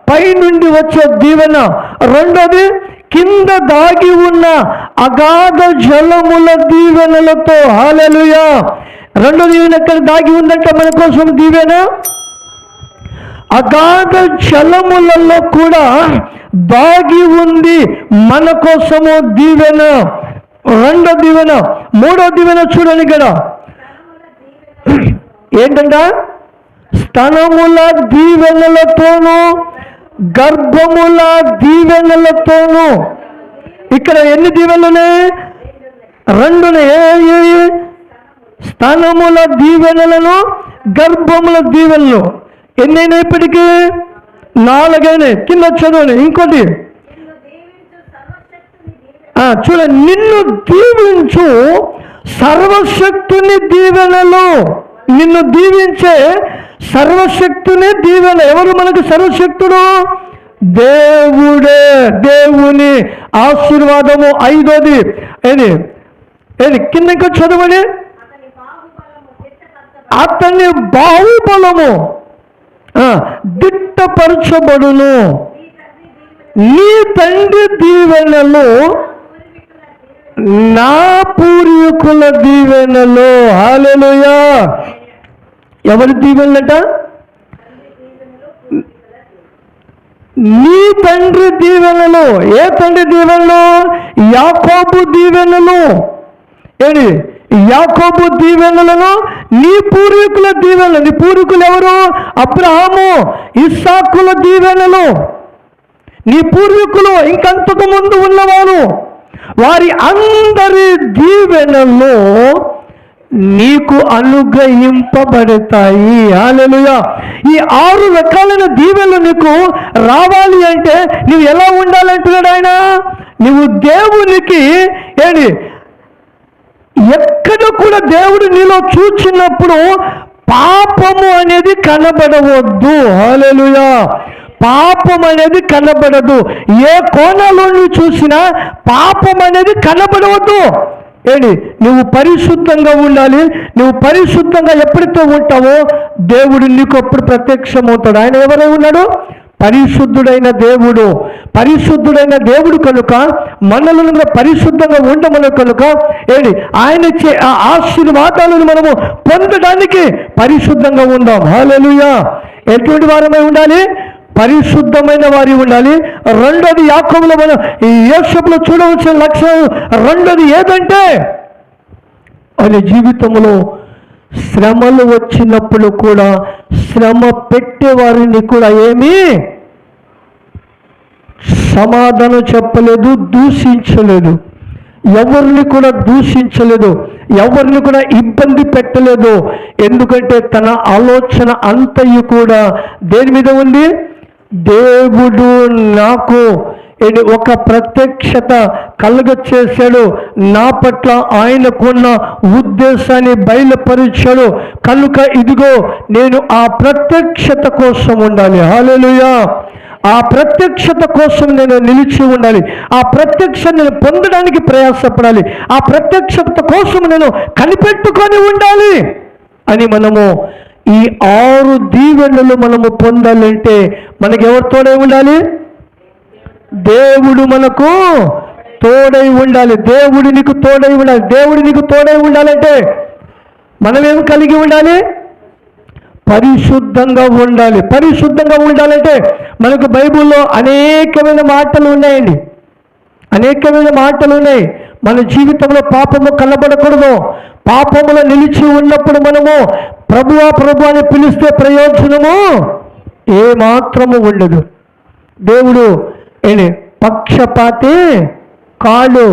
పై నుండి వచ్చే దీవెన. రెండోది కింద దాగి ఉన్న అగాధ జలముల దీవెనలతో. హల్లెలూయా. రెండోది ఎక్కడ దాగి ఉందంటే మన కోసం దీవెన. అగాధ జలములలో కూడా దాగి ఉంది మన కోసము దీవెన. రెండో దీవెన. మూడో దీవెన చూడండి ఇక్కడ ఏంటంట? స్తనముల దీవెనలతోనూ గర్భముల దీవెనలతోనూ. ఇక్కడ ఎన్ని దీవెనలున్నాయి? 2. స్తనముల దీవెనలను, గర్భముల దీవెనలు. ఎన్నైనప్పటికీ 4. కింద చదవండి ఇంకోటి. చూడండి, నిన్ను దీవించు సర్వశక్తుని దీవెనలు. నిన్ను దీవించే సర్వశక్తుని దీవెన. ఎవరు మనకు సర్వశక్తుడు? దేవుడే. దేవుని ఆశీర్వాదము. 5. ఏది ఏది కింద ఇంకా చదవండి. అతని బాహుబలము దిట్టపరచబడును. నీ తండ్రి దీవెనలు నా పూర్వీకుల దీవెనలు. హల్లెలూయా. ఎవరి దీవెనలట? నీ తండ్రి దీవెనలు. ఏ తండ్రి దీవెనలు? యాకోబు దీవెనలు. ఏంటి? యాకోబు దీవెనలను, నీ పూర్వీకుల దీవెనలు. నీ పూర్వీకులు ఎవరు? అబ్రహాము, ఇస్సాకుల దీవెనలు. నీ పూర్వీకులు ఇంకంతకు ముందు ఉన్నవారు, వారి అందరి దీవెనలు నీకు అనుగ్రహింపబడతాయి. హల్లెలూయా. ఈ 6 రకాలైన దీవెనలు నీకు రావాలి అంటే నువ్వు ఎలా ఉండాలంటున్నాడు ఆయన? నువ్వు దేవునికి ఏంటి? ఎక్కడ కూడా దేవుడు నీలో చూచినప్పుడు పాపము అనేది కనబడవద్దు. హల్లెలూయా. పాపం అనేది కనబడదు. ఏ కోణంలో నువ్వు చూసినా పాపం అనేది కనబడవద్దు. ఏంటి? నువ్వు పరిశుద్ధంగా ఉండాలి. నువ్వు పరిశుద్ధంగా ఎప్పుడైతే ఉంటావో దేవుడు నీకు అప్పుడు ప్రత్యక్షమవుతాడు. ఆయన ఎవరై ఉన్నాడు? పరిశుద్ధుడైన దేవుడు. పరిశుద్ధుడైన దేవుడు కనుక మనలను కూడా పరిశుద్ధంగా ఉండమని కనుక ఏంటి? ఆయన ఇచ్చే ఆ ఆశీర్వాదాలను మనము పొందడానికి పరిశుద్ధంగా ఉందాం. హల్లెలూయా. ఎటువంటి వారమై ఉండాలి? పరిశుద్ధమైన వారి ఉండాలి. రెండోది యాకోబులో మనం ఈ యోసేపులో చూడవలసిన లక్షణం రెండోది ఏదంటే, ఆయన జీవితంలో శ్రమలు వచ్చినప్పుడు కూడా శ్రమ పెట్టేవారిని కూడా ఏమీ సమాధానం చెప్పలేదు, దూషించలేదు. ఎవరిని కూడా దూషించలేదు, ఎవరిని కూడా ఇబ్బంది పెట్టలేదు. ఎందుకంటే తన ఆలోచన అంతయు కూడా దేని మీద ఉంది? దేవుడు నాకు ఒక ప్రత్యక్షత కలుగ చేశాడు. నా పట్ల ఆయనకున్న ఉద్దేశాన్ని బయలుపరిచాడు కనుక ఇదిగో నేను ఆ ప్రత్యక్షత కోసం ఉండాలి. హల్లెలూయా. ఆ ప్రత్యక్షత కోసం నేను నిలిచి ఉండాలి. ఆ ప్రత్యక్షత నేను పొందడానికి ప్రయాసపడాలి. ఆ ప్రత్యక్షత కోసం నేను కనిపెట్టుకొని ఉండాలి అని మనము ఈ 6 దీవెనలు మనము పొందాలంటే మనకి ఎవరు తోడై ఉండాలి? దేవుడు మనకు తోడై ఉండాలి. దేవుడు నీకు తోడై ఉండాలి. దేవుడు నీకు తోడై ఉండాలంటే మనమేం కలిగి ఉండాలి? పరిశుద్ధంగా ఉండాలి. పరిశుద్ధంగా ఉండాలంటే మనకు బైబిల్లో అనేకమైన మాటలు ఉన్నాయండి. అనేకమైన మాటలు ఉన్నాయి. మన జీవితంలో పాపము కనబడకూడదు. పాపములో నిలిచి ఉన్నప్పుడు మనము ప్రభువా ప్రభు అని పిలిస్తే ప్రయోజనము ఏమాత్రము ఉండదు. దేవుడు పక్షపాతి కాడు.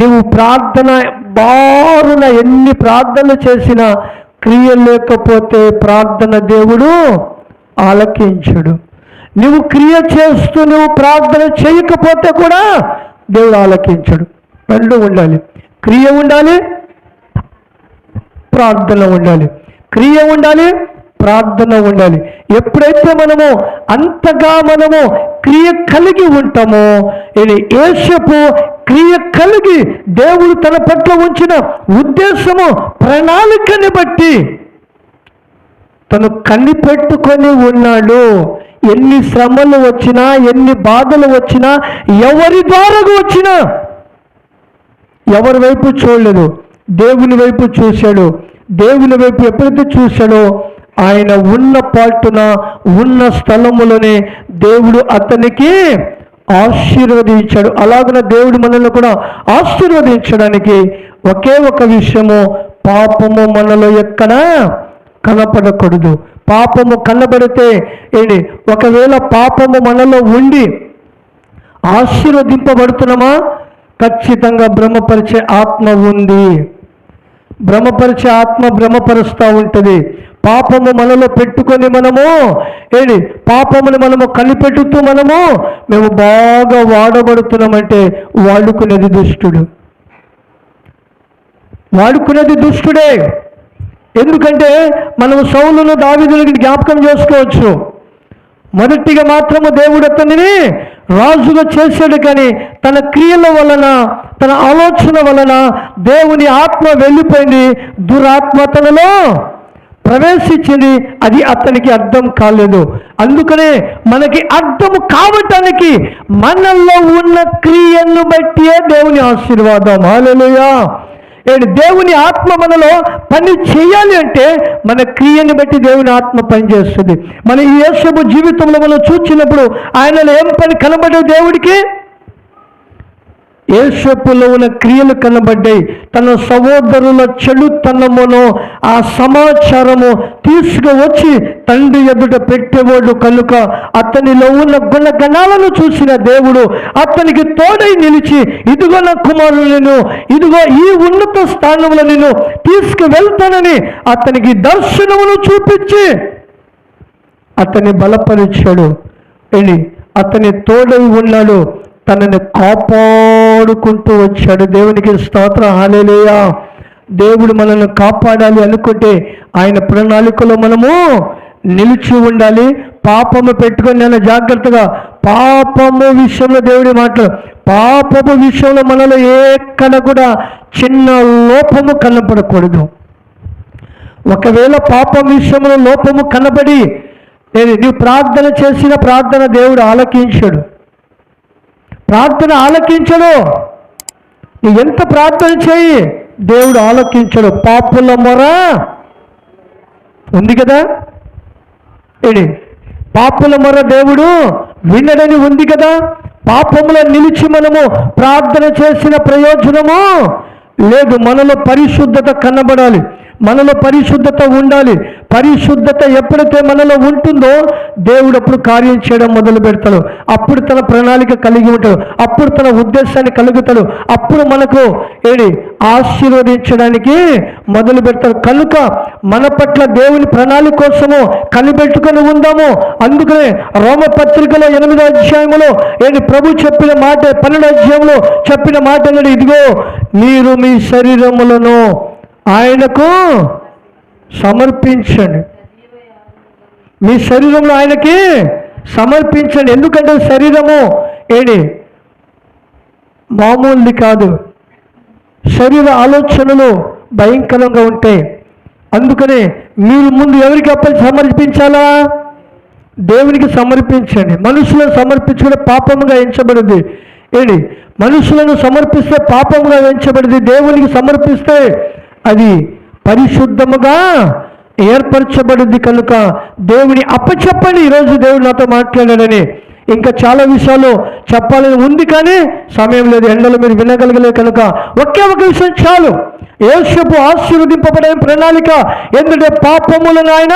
నువ్వు ప్రార్థన బారున ఎన్ని ప్రార్థనలు చేసినా క్రియ లేకపోతే ప్రార్థన దేవుడు ఆలకించడు. నువ్వు క్రియ చేస్తూ నువ్వు ప్రార్థన చేయకపోతే కూడా దేవుడు ఆలకించడు. రెండు ఉండాలి. క్రియ ఉండాలి, ప్రార్థన ఉండాలి. క్రియ ఉండాలి, ప్రార్థన ఉండాలి. ఎప్పుడైతే మనము అంతగా మనము క్రియ కలిగి ఉంటామో, యేసపు క్రియ కలిగి దేవుడు తన పట్ల ఉంచిన ఉద్దేశము ప్రణాళికని బట్టి తను కనిపెట్టుకొని ఉన్నాడు. ఎన్ని శ్రమలు వచ్చినా, ఎన్ని బాధలు వచ్చినా, ఎవరి ద్వారా వచ్చినా ఎవరి వైపు చూడలేదు, దేవుని వైపు చూశాడు. దేవుని వైపు ఎప్పుడైతే చూశాడో ఆయన ఉన్న పాటున ఉన్న స్థలములోనే దేవుడు అతనికి ఆశీర్వదించాడు. అలాగన దేవుడు మనల్ని కూడా ఆశీర్వదించడానికి ఒకే ఒక విషయము, పాపము మనలో ఎక్కడ కనపడకూడదు. పాపము కనబడితే ఒకవేళ పాపము మనలో ఉండి ఆశీర్వదింపబడుతున్నామా? ఖచ్చితంగా భ్రమపరిచే ఆత్మ ఉంది. భ్రమపరిచే ఆత్మ భ్రమపరుస్తూ ఉంటుంది. పాపము మనలో పెట్టుకొని మనము పాపమును మనము కనిపెట్టుతూ మేము బాగా వాడబడుతున్నామంటే వాడుకునేది దుష్టుడు. వాడుకునేది దుష్టుడే. ఎందుకంటే మనము సౌలును దావీదులను జ్ఞాపకం చేసుకోవచ్చు. మొదటిగా మాత్రము దేవుడు అతనిని రాజుగా చేశాడు, కానీ తన క్రియల వలన, తన ఆలోచన వలన దేవుని ఆత్మ వెళ్ళిపోయింది, దురాత్మ తనలో ప్రవేశించింది. అది అతనికి అర్థం కాలేదు. అందుకనే మనకి అర్థం కావటానికి మనలో ఉన్న క్రియను బట్టియే దేవుని ఆశీర్వాదం. హల్లెలూయా. దేవుని ఆత్మ మనలో పని చేయాలి అంటే మన క్రియని బట్టి దేవుని ఆత్మ పనిచేస్తుంది. మన ఈ యేసపు జీవితంలో మనం చూసినప్పుడు ఆయనలో ఏం పని కనబడే దేవుడికి? యేసపులో ఉన్న క్రియలు కనబడ్డాయి. తన సహోదరుల చెడుతనమును ఆ సమాచారము తీసుకువచ్చి తండ్రి ఎదుట పెట్టేవాడు కనుక అతనిలో ఉన్న గుణగణాలను చూసిన దేవుడు అతనికి తోడై నిలిచి, ఇదిగో నా కుమారుడు, నేను ఇదిగో ఈ ఉన్నత స్థానంలో నేను తీసుకువెళ్తానని అతనికి దర్శనమును చూపించి అతన్ని బలపరిచాడు. అతని తోడై ఉన్నాడు, తనని కాపాడుకుంటూ వచ్చాడు. దేవునికి స్తోత్రం. హల్లెలూయా. దేవుడు మనల్ని కాపాడాలి అనుకుంటే ఆయన ప్రణాళికలో మనము నిలిచి ఉండాలి. పాపము పెట్టుకొని నేను జాగ్రత్తగా, పాపము విషయంలో దేవుడి మాటలు, పాపము విషయంలో మనలో ఎక్కడ కూడా చిన్న లోపము కనపడకూడదు. ఒకవేళ పాపం విషయంలో లోపము కనబడి నీవు ప్రార్థన చేసిన ప్రార్థన దేవుడు ఆలకించడు. ప్రార్థన ఆలకించడు. నీ ఎంత ప్రార్థన చేయి, దేవుడు ఆలకించడు. పాపుల మొర ఉంది కదా, పాపుల మొర దేవుడు వినడని ఉంది కదా. పాపములో నిలిచి మనము ప్రార్థన చేసిన ప్రయోజనము లేదు. మనలో పరిశుద్ధత కనబడాలి, మనలో పరిశుద్ధత ఉండాలి. పరిశుద్ధత ఎప్పుడైతే మనలో ఉంటుందో దేవుడు అప్పుడు కార్యం చేయడం మొదలు పెడతాడు. అప్పుడు తన ప్రణాళిక కలిగి ఉంటాడు. అప్పుడు తన ఉద్దేశాన్ని కలుగుతాడు. అప్పుడు మనకు ఆశీర్వదించడానికి మొదలు పెడతాడు. కనుక మన పట్ల దేవుని ప్రణాళిక కోసము కనిపెట్టుకొని ఉందాము. అందుకనే రోమపత్రికలో 8వ అధ్యాయంలో ప్రభు చెప్పిన మాట, 12వ అధ్యాయంలో చెప్పిన మాట అనేది, ఇదిగో మీరు మీ శరీరములను ఆయనకు సమర్పించండి. మీ శరీరంలో ఆయనకి సమర్పించండి. ఎందుకంటే శరీరము మామూలుది కాదు. శరీర ఆలోచనలు భయంకరంగా ఉంటాయి. అందుకనే మీరు ముందు ఎవరికి సమర్పించాలా? దేవునికి సమర్పించండి. మనుషులను సమర్పించుకుంటే పాపముగా ఎంచబడింది. మనుషులను సమర్పిస్తే పాపముగా ఎంచబడింది. దేవునికి సమర్పిస్తే అది పరిశుద్ధముగా ఏర్పరచబడింది. కనుక దేవుని అప్పచెప్పండి. ఈరోజు దేవుడు నాతో మాట్లాడాడని. ఇంకా చాలా విషయాలు చెప్పాలని ఉంది, కానీ సమయం లేదు. ఎండలు మీరు వినగలగలేదు. కనుక ఒకే ఒక విషయం చాలు. యోసేపు ఆశీర్వదింపబడే ప్రణాళిక. ఎందుకంటే పాపములను ఆయన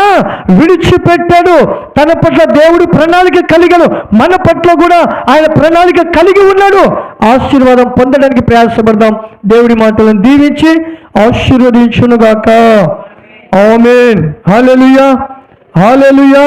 విడిచిపెట్టాడు. తన పట్ల దేవుడు ప్రణాళిక కలిగాడు. మన పట్ల కూడా ఆయన ప్రణాళిక కలిగి ఉన్నాడు. ఆశీర్వాదం పొందడానికి ప్రయాసపడదాం. దేవుడి మాటలను దీవించి ఆశీర్వదించునుగాక. ఆమేన్. హల్లెలూయా, హల్లెలూయా.